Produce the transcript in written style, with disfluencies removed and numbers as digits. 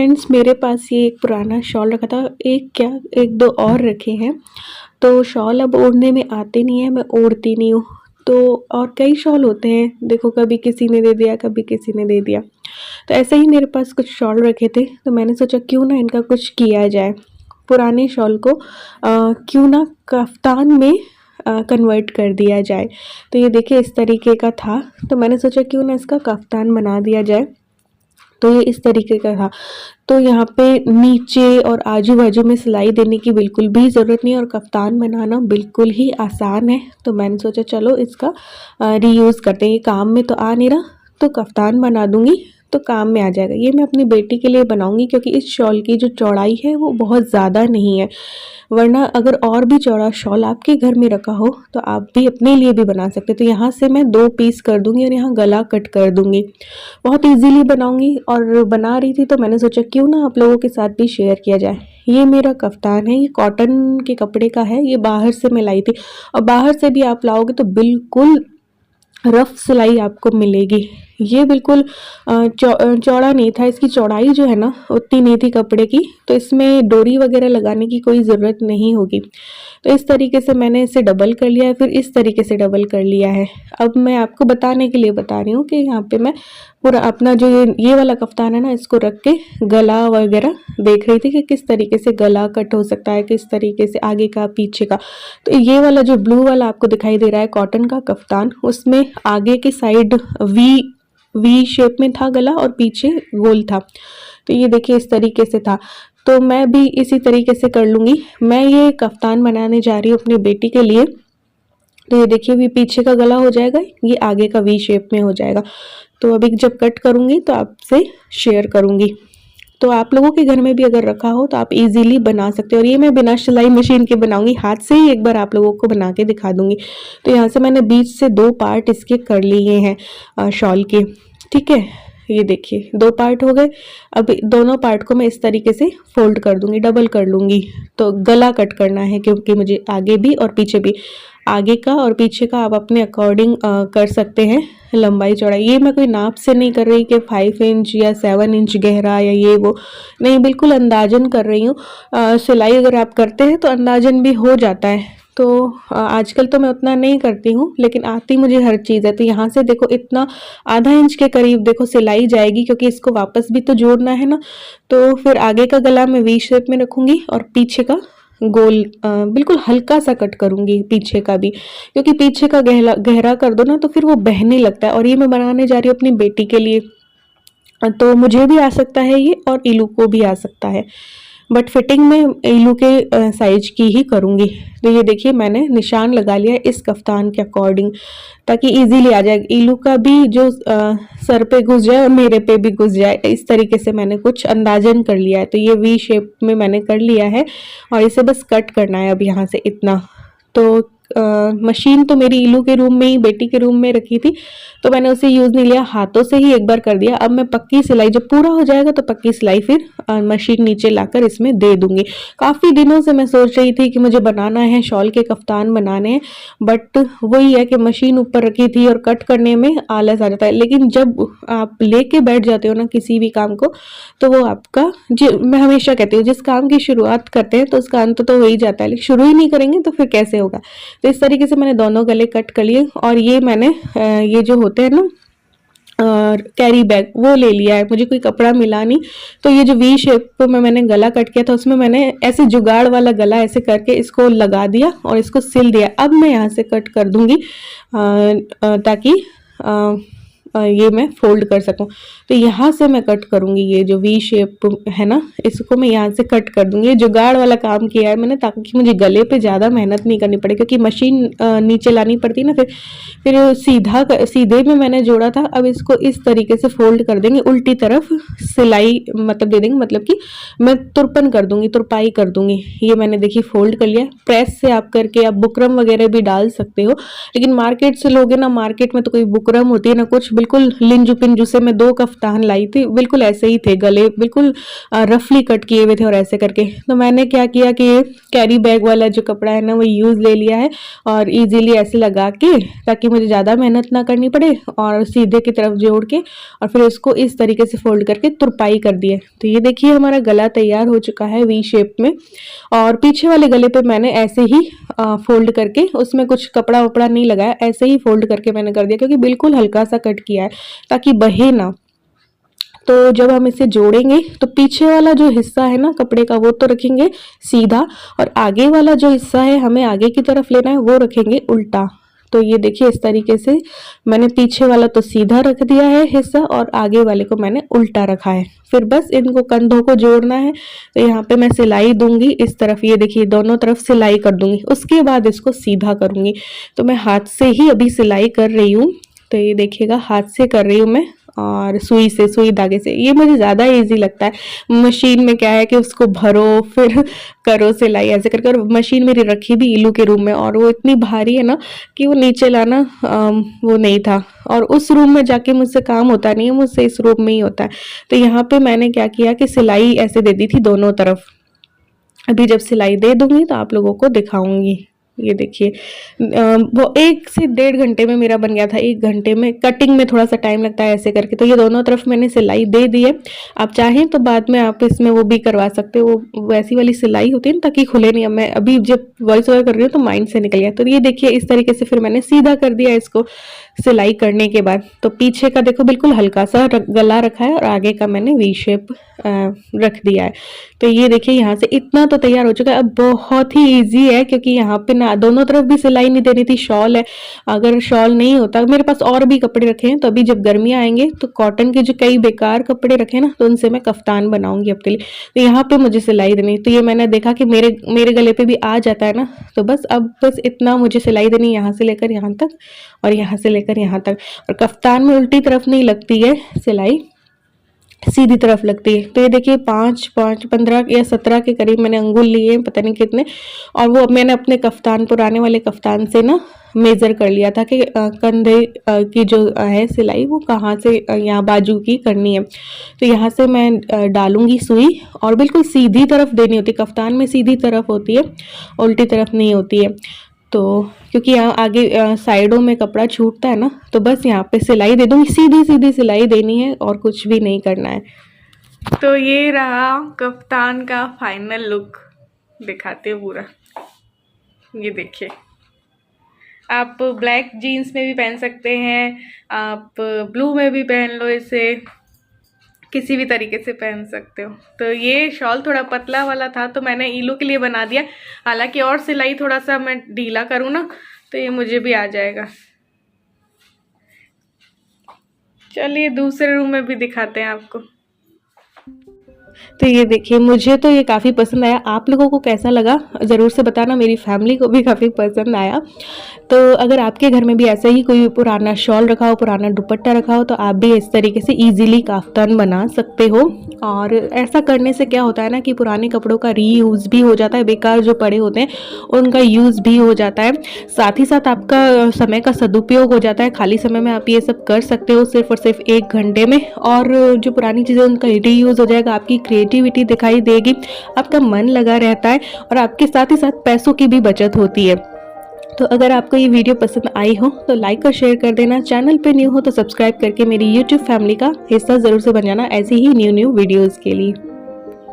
Friends, मेरे पास ये एक पुराना शॉल रखा था। एक क्या, एक दो और रखे हैं। तो शॉल अब ओढ़ने में आते नहीं है, मैं ओढ़ती नहीं हूँ। तो और कई शॉल होते हैं, देखो कभी किसी ने दे दिया, कभी किसी ने दे दिया। तो ऐसे ही मेरे पास कुछ शॉल रखे थे, तो मैंने सोचा क्यों ना इनका कुछ किया जाए। पुराने शॉल को क्यों ना कफ्तान में कन्वर्ट कर दिया जाए। तो ये देखिए इस तरीके का था, तो मैंने सोचा क्यों ना इसका कफ्तान बना दिया जाए। तो ये इस तरीके का था। तो यहाँ पे नीचे और आजू बाजू में सिलाई देने की बिल्कुल भी ज़रूरत नहीं है और कफ्तान बनाना बिल्कुल ही आसान है। तो मैंने सोचा चलो इसका रीयूज़ करते हैं। ये काम में तो आ नहीं रहा, तो कफ्तान बना दूंगी तो काम में आ जाएगा। ये मैं अपनी बेटी के लिए बनाऊंगी क्योंकि इस शॉल की जो चौड़ाई है वो बहुत ज़्यादा नहीं है। वरना अगर और भी चौड़ा शॉल आपके घर में रखा हो तो आप भी अपने लिए भी बना सकते। तो यहाँ से मैं 2 पीस कर दूंगी और यहाँ गला कट कर दूंगी। बहुत इजीली बनाऊंगी और बना रही थी तो मैंने सोचा क्यों ना आप लोगों के साथ भी शेयर किया जाए। ये मेरा कफ्तान है, ये कॉटन के कपड़े का है। ये बाहर से मैं लाई थी और बाहर से भी आप लाओगे तो बिल्कुल रफ सिलाई आपको मिलेगी। ये बिल्कुल चौड़ा नहीं था। इसकी चौड़ाई जो है ना उतनी नहीं थी कपड़े की, तो इसमें डोरी वगैरह लगाने की कोई ज़रूरत नहीं होगी। तो इस तरीके से मैंने इसे डबल कर लिया है, फिर इस तरीके से डबल कर लिया है। अब मैं आपको बताने के लिए बता रही हूँ कि यहाँ पे मैं पूरा अपना जो ये वाला कफ्तान है ना, इसको रख के गला वगैरह देख रही थी कि किस तरीके से गला कट हो सकता है, किस तरीके से आगे का पीछे का। तो ये वाला जो ब्लू वाला आपको दिखाई दे रहा है कॉटन का कफ्तान, उसमें आगे की साइड वी शेप में था गला और पीछे गोल था। तो ये देखिए इस तरीके से था। तो मैं भी इसी तरीके से कर लूँगी। मैं ये कफ्तान बनाने जा रही हूँ अपनी बेटी के लिए। तो ये देखिए भी पीछे का गला हो जाएगा, ये आगे का वी शेप में हो जाएगा। तो अभी जब कट करूँगी तो आपसे शेयर करूँगी। तो आप लोगों के घर में भी अगर रखा हो तो आप इजीली बना सकते हो। और ये मैं बिना सिलाई मशीन के बनाऊंगी, हाथ से ही एक बार आप लोगों को बना के दिखा दूंगी। तो यहाँ से मैंने बीच से 2 पार्ट इसके कर लिए हैं शॉल के। ठीक है, ये देखिए 2 पार्ट हो गए। अब दोनों पार्ट को मैं इस तरीके से फोल्ड कर दूंगी, डबल कर लूँगी। तो गला कट करना है क्योंकि मुझे आगे भी और पीछे भी, आगे का और पीछे का आप अपने अकॉर्डिंग कर सकते हैं लंबाई चौड़ाई। ये मैं कोई नाप से नहीं कर रही कि 5 इंच या 7 इंच गहरा या ये वो नहीं, बिल्कुल अंदाजन कर रही हूँ। सिलाई अगर आप करते हैं तो अंदाजन भी हो जाता है। तो आजकल तो मैं उतना नहीं करती हूँ, लेकिन आती मुझे हर चीज़ है। तो यहाँ से देखो इतना आधा इंच के करीब देखो सिलाई जाएगी, क्योंकि इसको वापस भी तो जोड़ना है ना। तो फिर आगे का गला मैं वी शेप में रखूँगी और पीछे का गोल बिल्कुल हल्का सा कट करूँगी पीछे का भी, क्योंकि पीछे का गहरा कर दो ना तो फिर वो बहने लगता है। और ये मैं बनाने जा रही हूँ अपनी बेटी के लिए, तो मुझे भी आ सकता है ये और इलू को भी आ सकता है, बट फिटिंग में इलू के साइज की ही करूँगी। तो ये देखिए मैंने निशान लगा लिया इस कफ्तान के अकॉर्डिंग, ताकि इजीली आ जाए। इलू का भी जो सर पे घुस जाए और मेरे पे भी घुस जाए, इस तरीके से मैंने कुछ अंदाजन कर लिया है। तो ये वी शेप में मैंने कर लिया है और इसे बस कट करना है अब यहाँ से इतना। तो मशीन तो मेरी इलू के रूम में ही, बेटी के रूम में रखी थी, तो मैंने उसे यूज़ नहीं लिया, हाथों से ही एक बार कर दिया। अब मैं पक्की सिलाई जब पूरा हो जाएगा तो पक्की सिलाई फिर मशीन नीचे लाकर इसमें दे दूंगी। काफ़ी दिनों से मैं सोच रही थी कि मुझे बनाना है, शॉल के कफ्तान बनाने हैं, बट वही है कि मशीन ऊपर रखी थी और कट करने में आलस आ जाता है। लेकिन जब आप लेके बैठ जाते हो ना किसी भी काम को, तो वो आपका मैं हमेशा कहती हूँ जिस काम की शुरुआत करते हैं तो उसका अंत तो हो ही जाता है, लेकिन शुरू ही नहीं करेंगे तो फिर कैसे होगा। तो इस तरीके से मैंने दोनों गले कट कर लिए। और ये मैंने ये जो होते हैं ना कैरी बैग, वो ले लिया है। मुझे कोई कपड़ा मिला नहीं, तो ये जो वी शेप में मैंने गला कट किया था उसमें मैंने ऐसे जुगाड़ वाला गला ऐसे करके इसको लगा दिया और इसको सिल दिया। अब मैं यहाँ से कट कर दूंगी ताकि ये मैं फोल्ड कर सकूं। तो यहाँ से मैं कट करूँगी, ये जो वी शेप है ना इसको मैं यहाँ से कट कर दूँगी। ये जुगाड़ वाला काम किया है मैंने ताकि मुझे गले पे ज़्यादा मेहनत नहीं करनी पड़े, क्योंकि मशीन नीचे लानी पड़ती ना, फिर सीधे में मैंने जोड़ा था। अब इसको इस तरीके से फोल्ड कर देंगे, उल्टी तरफ सिलाई मतलब दे देंगे, मतलब कि मैं तुरपन कर दूँगी, तुरपाई कर दूँगी। ये मैंने देखिए फोल्ड कर लिया। प्रेस से आप करके आप बुकरम वगैरह भी डाल सकते हो, लेकिन मार्केट से लोगे ना, मार्केट में तो कोई बुकरम होती है ना कुछ, बिल्कुल लिंजू पिंजू से मैं 2 कफ्तान लाई थी बिल्कुल ऐसे ही थे, गले बिल्कुल रफली कट किए हुए थे और ऐसे करके। तो मैंने क्या किया कि ये कैरी बैग वाला जो कपड़ा है ना वो यूज़ ले लिया है और इजीली ऐसे लगा के, ताकि मुझे ज़्यादा मेहनत ना करनी पड़े, और सीधे की तरफ जोड़ के और फिर इसको इस तरीके से फोल्ड करके तुरपाई कर दिए। तो ये देखिए हमारा गला तैयार हो चुका है वी शेप में। और पीछे वाले गले पे मैंने ऐसे ही फोल्ड करके, उसमें कुछ कपड़ा वपड़ा नहीं लगाया, ऐसे ही फोल्ड करके मैंने कर दिया, क्योंकि बिल्कुल हल्का सा कट किया है ताकि बहे ना। तो जब हम इसे जोड़ेंगे तो पीछे वाला जो हिस्सा है ना कपड़े का वो तो रखेंगे सीधा, और आगे वाला जो हिस्सा है हमें आगे की तरफ लेना है वो रखेंगे उल्टा। तो ये देखिए इस तरीके से मैंने पीछे वाला तो सीधा रख दिया है हिस्सा और आगे वाले को मैंने उल्टा रखा है। फिर बस इनको कंधों को जोड़ना है। तो यहाँ पे मैं सिलाई दूंगी इस तरफ, ये देखिए दोनों तरफ सिलाई कर दूंगी, उसके बाद इसको सीधा करूंगी। तो मैं हाथ से ही अभी सिलाई कर रही हूँ। तो ये देखिएगा हाथ से कर रही हूँ मैं, और सुई से, सुई धागे से, ये मुझे ज़्यादा इजी लगता है। मशीन में क्या है कि उसको भरो फिर करो सिलाई ऐसे करके, और मशीन मेरी रखी भी इलू के रूम में, और वो इतनी भारी है ना कि वो नीचे लाना वो नहीं था, और उस रूम में जाके मुझसे काम होता नहीं है, मुझसे इस रूम में ही होता है। तो यहाँ पे मैंने क्या किया कि सिलाई ऐसे दे दी थी दोनों तरफ। अभी जब सिलाई दे दूंगी तो आप लोगों को दिखाऊंगी। ये देखिए वो 1 से 1.5 घंटे में मेरा बन गया था। 1 घंटे में, कटिंग में थोड़ा सा टाइम लगता है ऐसे करके। तो ये दोनों तरफ मैंने सिलाई दे दी है। आप चाहें तो बाद में आप इसमें वो भी करवा सकते हो, वो वैसी वाली सिलाई होती है ना ताकि खुले नहीं। अब मैं अभी जब वॉइस ओवर कर रही हूँ तो माइंड से निकल गया। तो ये देखिए इस तरीके से फिर मैंने सीधा कर दिया इसको सिलाई करने के बाद। तो पीछे का देखो बिल्कुल हल्का सा गला रखा है और आगे का मैंने वी शेप रख दिया है। तो ये देखिए यहाँ से इतना तो तैयार हो चुका है। अब बहुत ही इजी है, क्योंकि यहाँ पे ना दोनों तरफ भी सिलाई नहीं देनी थी। शॉल है, अगर शॉल नहीं होता, मेरे पास और भी कपड़े रखे हैं, तो अभी जब गर्मियाँ आएंगे तो कॉटन के जो कई बेकार कपड़े रखे हैं ना, तो उनसे मैं कफ्तान बनाऊंगी आपके लिए। तो यहाँ पे मुझे सिलाई देनी, तो ये मैंने देखा कि मेरे गले पे भी आ जाता है ना, तो बस अब बस इतना मुझे सिलाई देनी, यहाँ से लेकर यहाँ तक और यहाँ से लेकर यहाँ तक। और कफ्तान में उल्टी तरफ नहीं लगती है सिलाई, सीधी तरफ लगती है। तो ये देखिए 15 या 17 के करीब मैंने अंगुल लिए हैं, पता नहीं कितने। और वो मैंने अपने कफ्तान, पुराने वाले कफ्तान से ना मेज़र कर लिया था कि कंधे की जो है सिलाई वो कहाँ से यहाँ बाजू की करनी है। तो यहाँ से मैं डालूंगी सुई, और बिल्कुल सीधी तरफ देनी होती है। कफ्तान में सीधी तरफ होती है, उल्टी तरफ नहीं होती है। तो क्योंकि यहाँ आगे साइडों में कपड़ा छूटता है ना, तो बस यहाँ पे सिलाई दे दूँगी, सीधी सीधी सिलाई देनी है और कुछ भी नहीं करना है। तो ये रहा कफ्तान का फाइनल लुक, दिखाते हैं पूरा। ये देखिए, आप ब्लैक जीन्स में भी पहन सकते हैं, आप ब्लू में भी पहन लो, इसे किसी भी तरीके से पहन सकते हो। तो ये शॉल थोड़ा पतला वाला था तो मैंने इलू के लिए बना दिया। हालांकि और सिलाई थोड़ा सा मैं ढीला करूँ ना तो ये मुझे भी आ जाएगा। चलिए दूसरे रूम में भी दिखाते हैं आपको। तो ये देखिए, मुझे तो ये काफ़ी पसंद आया। आप लोगों को कैसा लगा ज़रूर से बताना, मेरी फैमिली को भी काफ़ी पसंद आया। तो अगर आपके घर में भी ऐसा ही कोई पुराना शॉल रखा हो, पुराना दुपट्टा रखा हो, तो आप भी इस तरीके से इजीली काफ्तान बना सकते हो। और ऐसा करने से क्या होता है ना कि पुराने कपड़ों का रीयूज़ भी हो जाता है, बेकार जो पड़े होते हैं उनका यूज़ भी हो जाता है। साथ ही साथ आपका समय का सदुपयोग हो जाता है। खाली समय में आप ये सब कर सकते हो सिर्फ और सिर्फ 1 घंटे में, और जो पुरानी चीज़ें उनका रीयूज़ हो जाएगा, आपकी क्रिएटिविटी दिखाई देगी, आपका मन लगा रहता है, और आपके साथ ही साथ पैसों की भी बचत होती है। तो अगर आपको ये वीडियो पसंद आई हो तो लाइक और शेयर कर देना। चैनल पे न्यू हो तो सब्सक्राइब करके मेरी यूट्यूब फैमिली का हिस्सा ज़रूर से बन जाना, ऐसी ही न्यू वीडियोज़ के लिए।